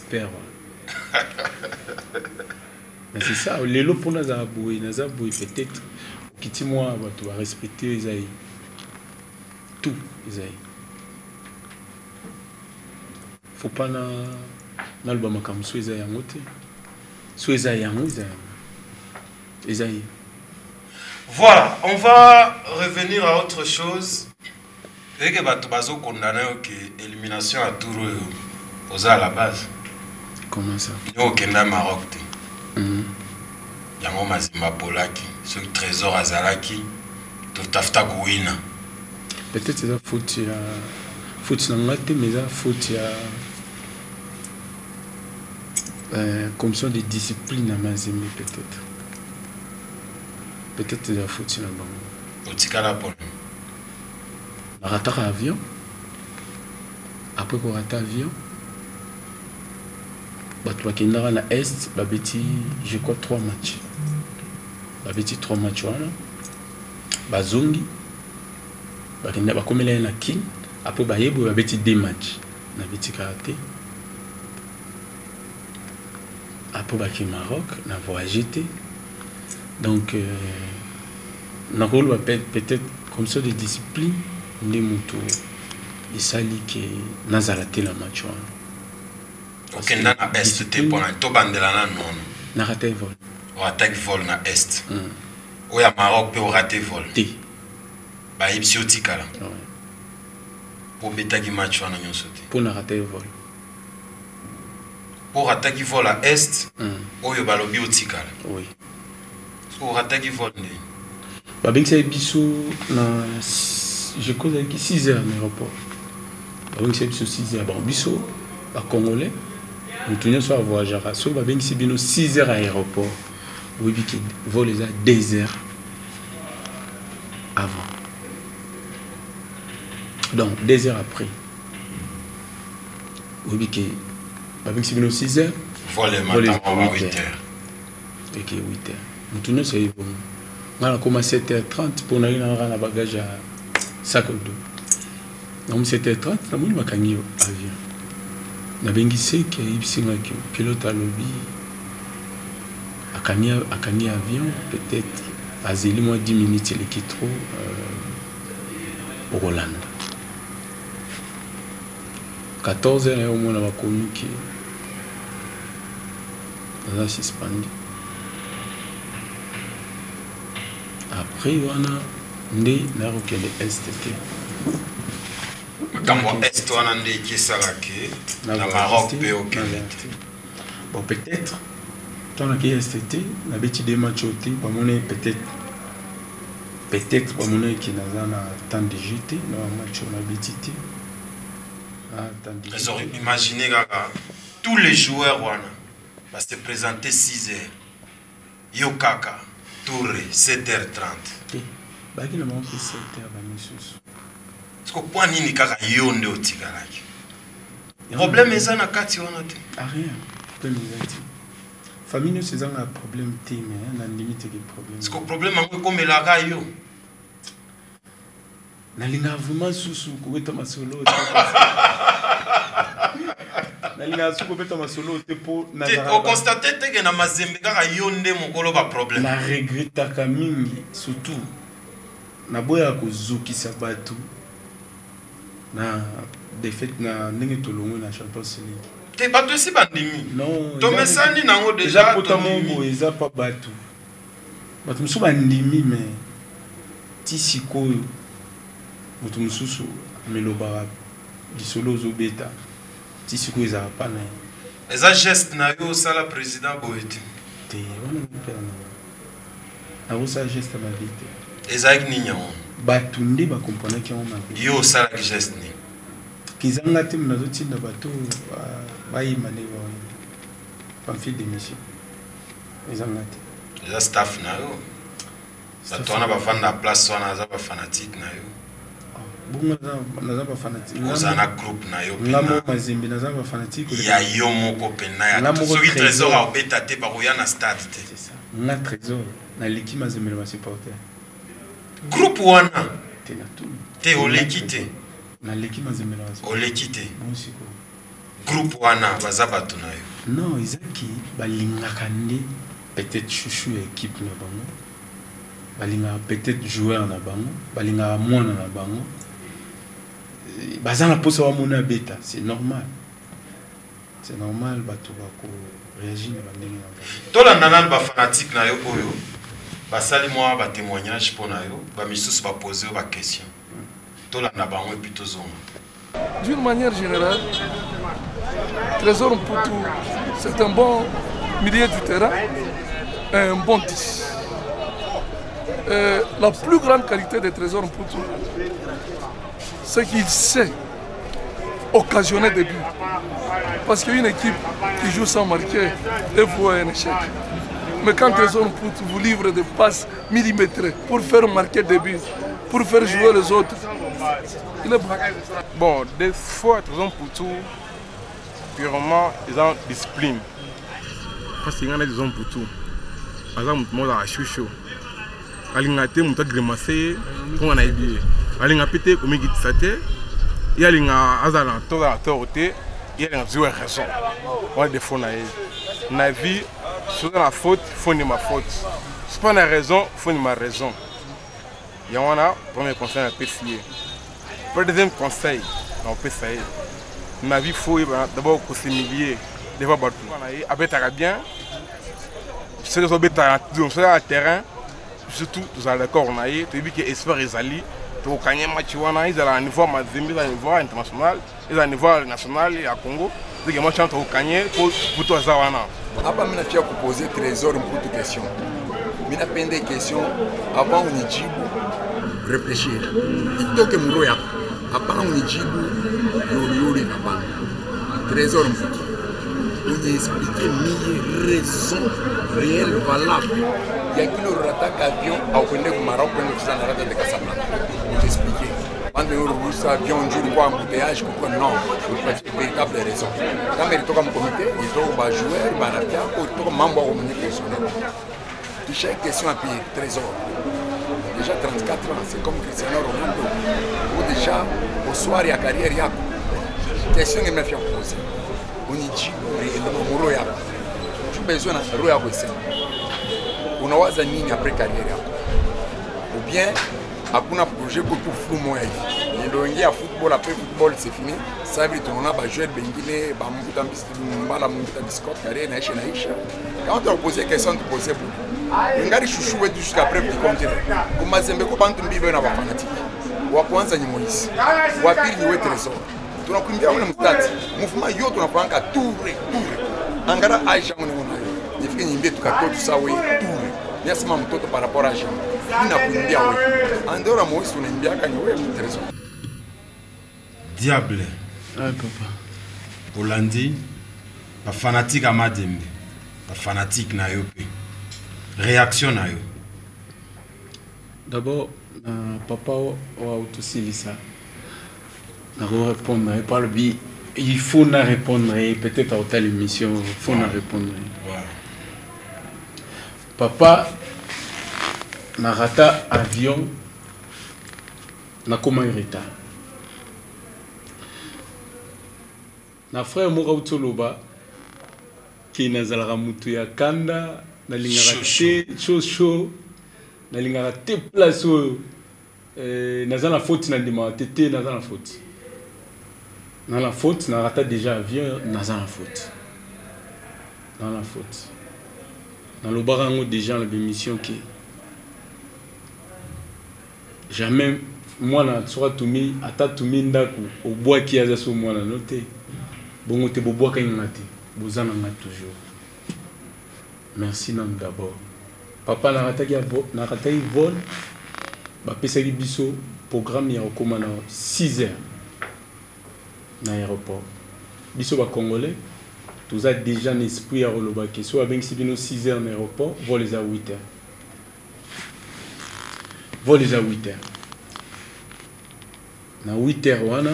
père c'est ça lelo mpo naza boye peut-être okiti mwa bato barespecte ezai tout ezai faut pas naloba makambo so eza yango te so eza yango ezai. Voilà, on va revenir à autre chose. Et que bato bazo condamné que élimination à tour aux à la base. Comment ça? Nous au Kenya Maroc. Yango mazima polaki, ce Trésor azalaki, tout tafta gouina. Peut-être c'est la faute ya faute na ngate mais ça faute ya commission de discipline à mazimé peut-être. Peut-être la faute na bango. Otikala pon. Rataka avion. Après qu'on rate avion, bato bakendaka na est babeti je crois 3 matchs. Babeti 3 matchs wana. Bazongi. Bakenda bakomela na kin. Après bayebo babeti 2 matchs. Na beti karaté. Après baki Maroc, na voyagé te. Donc na rôle peut-être comme ça de discipline ndi mutu isali ke nazala te la match wana. Okenda na est te pona to bandela na non. Na raté vol. O attaque vol na est. O ya Maroc pe o raté vol. Te. Ba ipsi otikala. Ouais. Pour betaki match wana nyonso te. Pour na raté vol. Pour attaquer vol à est, oyo balobi otikala. Oui. Pour attaquer vol ne. Babeng c'est biso na je cause avec 6 heures à l'aéroport. Babeng c'est biso 6 heures bon biso ba congolais. Nous tenons sur voyager à so babeng c'est bino 6 heures à l'aéroport. Oui biki vol les a 2 heures avant. Donc 2 heures après. Oui biki babeng c'est bino 6 heures. Vol le matin à 8 heures. OK 8 heures. Nous tenons sur bon. On a commencé à 7h30 pour aller dans un bagage à sac à dos. Donc 7h30, on a gagné avion. On a bengissé que le pilote a lobby a gagné avion peut-être à 10 minutes il est trop au Hollande. 14h au moins on a communiqué. On a suspendu. Après, on a né na rokele STT. Dans mon est, on a né qui salake na Maroc pe au Kenya. Bon peut-être tant que STT, na beti des matchs au thé, pas mon peut-être pas mon qui n'a na temps de jeter na match on a betité. Attendez. Imaginez gaga tous les joueurs wana va se présenter 6h. Yokaka Touré, 7h30. Baki na manque 7h ba misusu. Parce que point nini kaka yonde otikalaki. Problème eza na kati wana te. Rien. Problème eza. Famille c'est un problème te mais na limite que problème. Parce que problème ngo comme la ga yo. Na linga vraiment susu ko beta masolo. Na linga susu ko beta masolo te po na. On constate que na mazembe kaka yonde mokolo ba problème. Na regretaka mingi surtout na boya ko zukisa batu na défaite na ndenge tolongo na Champions League. Te batu si bandimi. Non. To mesani nango déjà potamongo eza pa batu. Batu musu bandimi mais tisiko mutu mususu meloba lisolo zobeta ti siku ezala pa na eza geste na yo osala président boye te wana mpela nakosala geste mabe te ezalaki nini yango bato nde bakomponaki yango mabe yo osalaki geste nini kizanga te mo nazotinda bato bayima nde pamphile d'émission ezanga te eza staff na yo bato wana bafanda na place wana aza bafanatique na yo bongo naza bafanatique oza na groupe na yo ngambo mazembe naza bafanatique ya yo moko pena ya soki trésor aobeta te bakoya na stade te nga trésor naleki mazembe na basupporter groupe wana te na tuni te oleki te naleki mazembe na basupporter oleki te bonsiko groupe wana baza bato na yo non ezaki balingaka nde peut-être chouchou ya équipe na bango balingaka peut-être joueur na bango balingaka mwana na bango baza na posa bamona beta c'est normal bato bako réagir na bandenge na bango tolanda nanu bafanatique na yo oyo basali mwa batémoignage mpo na yo bamisusu bapose yo baquestion tolanda bango epuis tozonga. D'une manière générale, Trésor Mputu, c'est un bon milieu du terrain, un bon 10. La plus grande qualité de Trésor Mputu, c'est qu'il sait occasionner des buts. Parce qu'une équipe qui joue sans marquer est vouée à un échec. Mais quand Trésor Mputu vous livre des passes millimétrées pour faire marquer des buts, pour faire jouer les autres, il est bon. Bon, des fois, Trésor Mputu, purement, ils ont discipline. Parce qu'il y a des hommes pour tout. Par exemple, moi, dans la chouchou, alingate muta grimacer pour on a bien alingapité comme il dit ça té il alinga azala toda autorité il a joué raison on des fois na vie sur la faute faut ni ma faute c'est pas la raison faut ni ma raison il y en a premier conseil à PCA pour deuxième conseil on peut ça ma vie faut d'abord qu'on s'humilier devant battu abeta bien c'est que ça beta sur le terrain surtout tous à l'accord on a eu tu dis que espoir ezali to kanye match wana izala niveau mazimbi za niveau international izala niveau national ya Congo donc moi chante au kanye pour toi ça wana hapa mimi nafia kuposer Trésor Mputu question mimi napenda question avant unijibu réfléchir itoke muro yako hapana unijibu yori na bana Trésor Mputu nous expliquer mes raisons réelles valables. Il y a qui le rattaque avion à au Maroc pour nous faire de Casablanca. Nous expliquer. Quand nous avons avion un jour quoi embouteillage, pourquoi non? Une véritable raison. Quand il est comme comité, il doit jouer, il va faire, il doit membre personnel. Chaque question a payé Trésor. Déjà 34 ans, c'est comme Cristiano Ronaldo. Ou déjà au soir il y a carrière il y a question que me fait poser. Muro yako besoin na roho yako ise unawaza nini après carrière yako ou bien hakuna projet pour flou moya hivi ndio ingia football après football c'est fini ça veut dire on a ba joueur bengine ba mbuta mbala mbuta biscuit carrière naisha quand on pose question tu poses pour ngari chouchou wetu jusqu'à preuve du contraire kumazembe ko bantu mbibe na ba fanatique wa kwanza ni Moïse wa pili ni Trésor tunakumbia ule mstati mouvement yote tunapanga touré angara aisha mwana nifike nyimbe tukatoto sawa touré merci mama mtoto par rapport à Jean ninakumbia wewe andora Moïse unaniambia kani wewe Trésor diable papa Olandi ba fanatique amadembe ba fanatique na yo pe réaction na yo d'abord papa wa autosilisa na répondre par le bi il faut na répondre peut-être à telle émission il faut na répondre papa na rata avion na comment retard na frère moko utoloba ki nazala mutu ya kanda na lingara te chaud na lingara te place nazala faute na ndima tete nazala faute dans la faute, on a raté déjà avion, dans la faute. Dans la faute. Dans le barango déjà la émission qui jamais mwana soka tumi ata tumi ndako obwaki aza so mwana no te bongo te bobwaka nga te bozana nga toujours. Merci nam d'abord. Papa nakataki vol bapesaki biso programme ya kokoma na 6 heures na aéroport. Biso ba congolais toza déjà un esprit ya koloba ke so abengisi bino 6 heures na aéroport, vol eza 8 heures. Vol eza 8 heures. Na 8 heures wana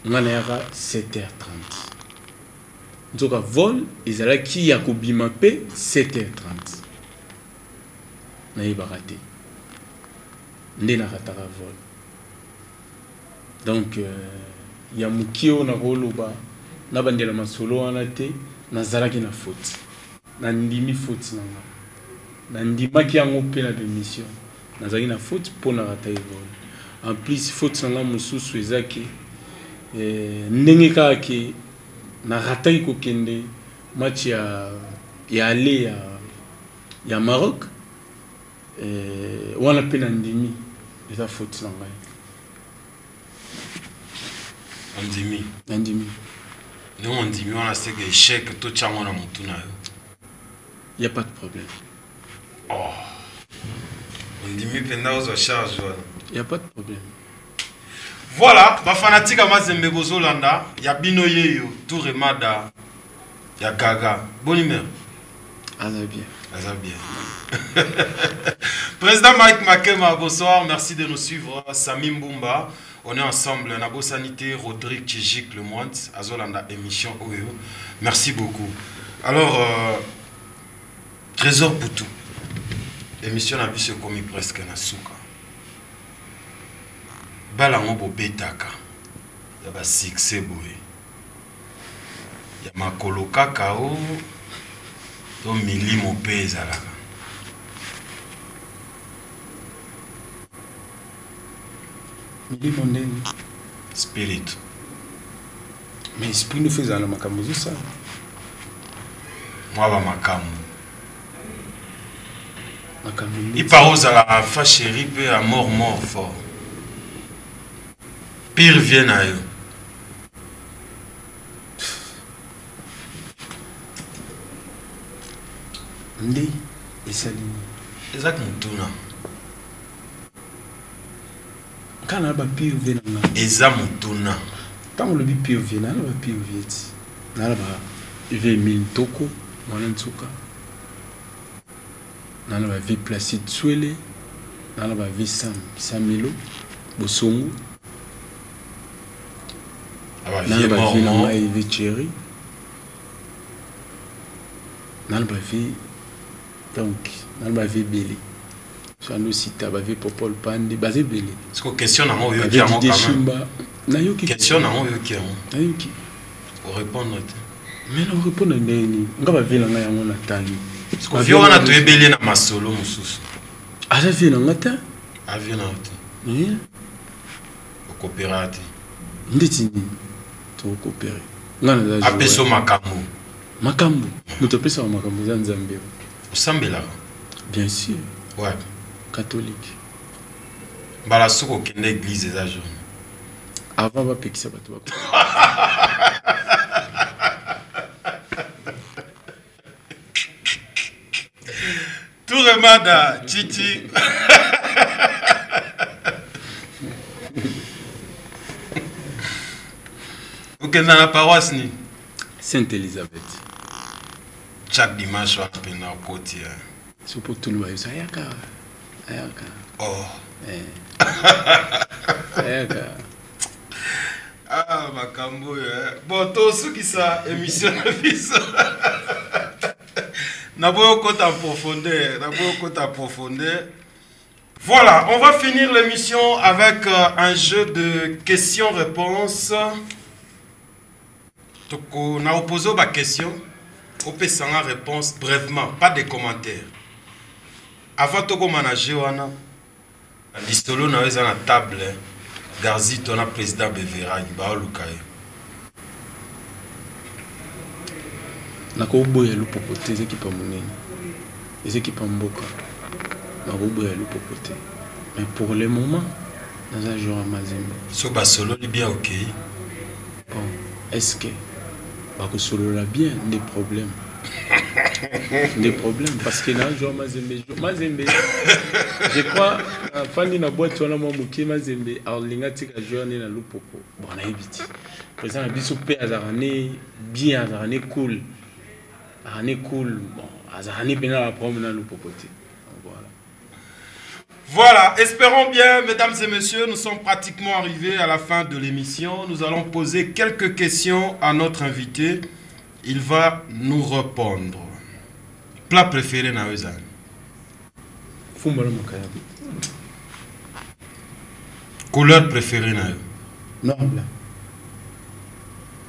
ngana yaka 7h30. Nzoka vol ezalaki ya kobima pe 7h30. Na yebaka te. Nde nakataka vol. Donc ya mukio na koloba na bandela masolo wana te nazalaki na faute. Na ndimi faute nanga. Na ndimaki yango pe na démission. Nazalaki na faute pour na rata vol. En plus faute nanga mususu ezaki ndenge kaka ke na rataki kokende match ya aller ya Maroc wana pe na ndimi eza faute nanga. Andimi. Non, on dit, on a ce que échec, tout ça, on a mon tour. Il n'y a pas de problème. Oh. On dit, mais pendant aux charges. Il n'y a pas de problème. Voilà, ma fanatique à Mazembe Bozolanda, il y a Bino Yeyo, Touré Mada, il y a Gaga. Bonne humeur. Bien. Président Mike Makema, bonsoir, merci de nous suivre. Sami Mbumba. On est ensemble, Nabo Sanité, Rodrigue Tchijik, Le Monde, Azolanda, émission OEO. Merci beaucoup. Alors, Trésor Poutou. L'émission a vu se commis presque na souka. Balango bo betaka. Yaba succès boy. Yama koloka kao. Do milimo pesa là. Spirit. Mais esprit nous faisait la makambo ça. Moi ba makambo. Il parle à la fa chérie pe à mort fort. Pire vient à eux. Ndi esali. Exactement tout là. Quand on a pire vient Ezamutuna. Quand on a pire vient, on a pire vient. On a vu Miltoko, Mwanansuka. On a vu Placide Souele. On a vu Samilo, Bosongo. On a vu Namaïve Thierry. On a vu donc, on a vu Billy. So nous cita bavé Popol Pandi basé belé. Est-ce que question na mo yo ki amo quand même. Question na mo yo ki amo. Nayoki. Pour répondre. Mais non répondre ndeni. Nga ba vela nga yango na tani. Est-ce que vio wana to ebele na masolo mususu. Ala vela nga ta? A vela na ta. Oui. Au coopérate. Ndeti ni. To coopérer. Nga na za. Apeso makambo. Makambo. Muto pesa makambo za Nzambe. Osambela. Bien sûr. Ouais. Catholique. Bala soko kende église eza journée. Avant va pekisa bato. Touremada, Titi. Ok, dans la paroisse ni Sainte-Elisabeth. Chaque dimanche on appelle na côté. C'est pour tout le monde. Ayaka. Oh. Ayaka. Ah, makambo. Bon, tout ce qui ça émission de N'abord côté en profondeur. Voilà, on va finir l'émission avec un jeu de questions-réponses. Donc, on a opposé ma question. On peut s'en réponse brièvement, pas de commentaires. Avant de manager, on a l'istolo na la table. Garzi, ton président Bevera, il va au Lukaï. Nakoboya lupopote ezeki pa monene. Ezeki pa mboka. Nakoboya lupopote. Mais pour le moment, Dans un jour à Mazembe. So ba solo li bien ok. Bon, est-ce que bah solo là bien des problèmes. Des problèmes parce que là jour Mazembe. Je crois Fanny na boîte on a mon muké Mazembe alinga tika journée na Lupopo. Bon na évité. Président biso pe azarane bien azarane cool. Azarane cool. Bon, azarane pena la promenade na Lupopo. Voilà, espérons bien, mesdames et messieurs, nous sommes pratiquement arrivés à la fin de l'émission. Nous allons poser quelques questions à notre invité. Il va nous répondre. Plat préféré na Ozan? Fumbala Makaya. Couleur préférée na yo? Noir blanc.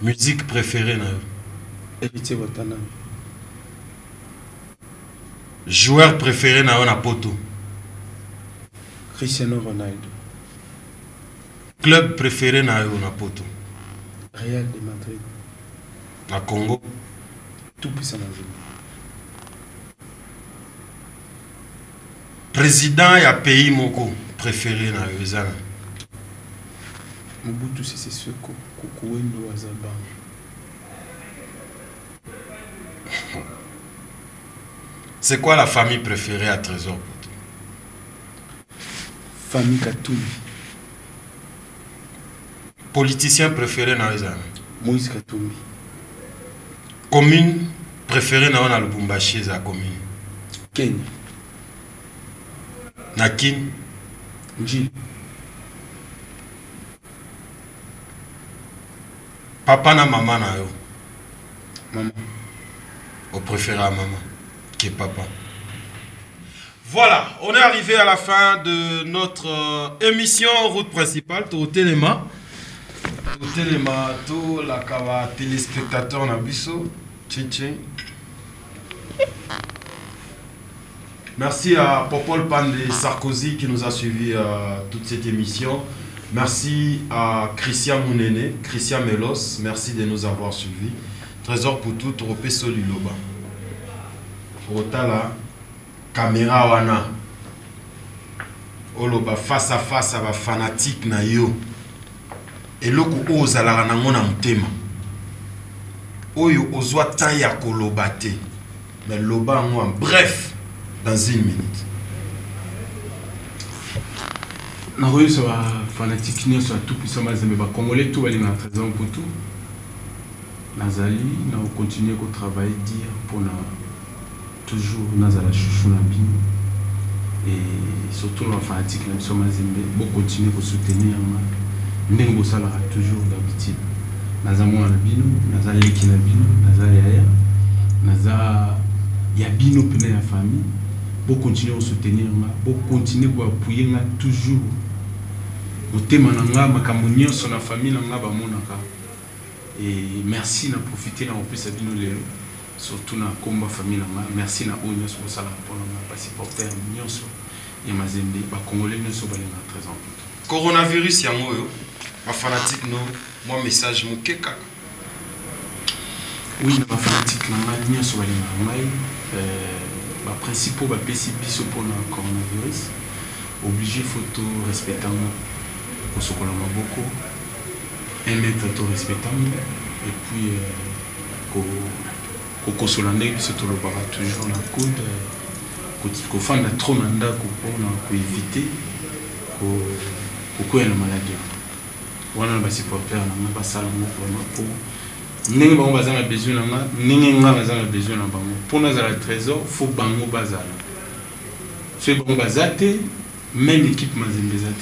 Musique préférée na yo? Héritier Watana. Joueur préféré na yo na poto? Cristiano Ronaldo. Club préféré na yo na poto? Real de Madrid. Na Congo? Tout puissant dans le jeu. Président ya pays moko préféré na yo ezana? Mobutu Sese Seko Kukuwendo Azaba. C'est quoi la famille préférée à Trésor? Famille Katoumi. Politicien préféré na Ozana? Moïse Katoumi. Commune préférée na Lubumbashi za commune? Kenya. Nakin? Njili. Papa na maman na yo? Maman. Au préféré à maman qui est papa. Voilà, on est arrivé à la fin de notre émission Route Principale. Tout téléma, tout la cava téléspectateur Nabiso. Tchin. Merci à Popol Pandé Sarkozy qui nous a suivi toute cette émission. Merci à Christian Mounene, Christian Melos, merci de nous avoir suivis. Trésor pour tout, Tropé Soliloba. Otala, caméra wana. Oloba face à face à ba fanatique na yo. Et loko ozala na ngona mutema. Oyo ozwa tan ya koloba te. Mais loba en bref, dans une minute. Naroyo so fanatique ni so tout puissant Mazembe ba congolais tout bali na Trésor pour tout. Nazali na continuer ko travailler dire pour na toujours nazala chouchou na bino et surtout la fanatique na so Mazembe bo continuer ko soutenir ndenge bo sala toujours d'habitude. Nazamo na bino, nazali leki na bino, nazali yaya, naza ya bino pena ya famille. Pour continuer à soutenir, pour continuer à appuyer toujours. Au thème de sur la famille, et merci de profiter en plus de nous surtout dans le combat famille. Merci de nous pour ça pour nous supporter et Mazembe, les Congolais ne sont pas très importants. Coronavirus, ma fanatique, moi message, mon keka. Oui, ma fanatique, nous sommes les principaux PCB pour le coronavirus. Obligé photo respectant pour ce qu'on a beaucoup. 1 mètre tout respectant. Et puis, au Solandais, surtout le bara toujours la coude. Qu'on fait la trop nanda pour éviter qu'on ait la maladie. On a des supporters, on a des salles pour Ningi bango bazana besoin nanga ningi nga bazana besoin na bango pour nous à la Trésor faut bango bazala c'est bango bazate même équipe Mazembe zate.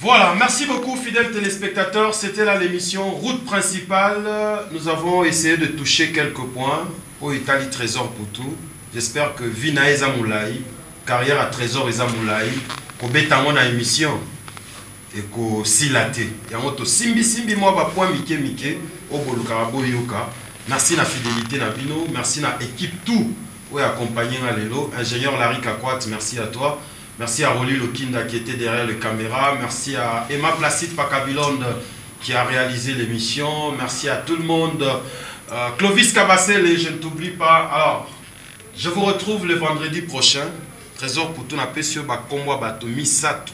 Voilà, merci beaucoup fidèles téléspectateurs, c'était là l'émission Route Principale. Nous avons essayé de toucher quelques points au Italie Trésor pour tout. J'espère que Vina Ezamoulaï, carrière à Trésor Ezamoulaï, ko betango na émission et ko silate yango to simbi moi ba point mike o boluka boyoka. Merci na fidélité na bino, merci na équipe tout ou accompagné na lelo ingénieur Larry Kakwat, merci à toi. Merci à Rolly Lokinda qui était derrière les caméras, merci à Emma Placide Pakabilonde qui a réalisé l'émission, merci à tout le monde. Clovis Kabassel, je ne t'oublie pas. Alors, je vous retrouve le vendredi prochain. Trésor pour tout na pesio ba komwa bato misato.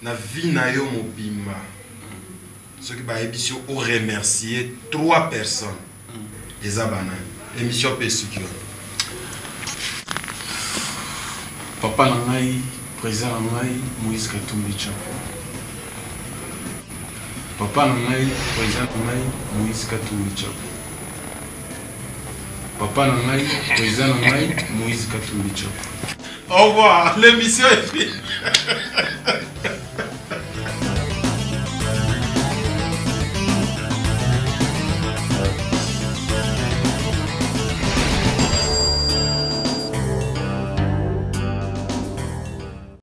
na vie na yo mobimba. Ce qui va émission au remercier 3 personnes. Les abanans. Émission peut sécurité. Papa Nangai, président Nangai, Moïse Katumbi Chapo. Papa Nangai, président Nangai, Moïse Katumbi Chapo. Papa Nangai, président Nangai, Moïse Katumbi Chapo. Au revoir, l'émission est finie.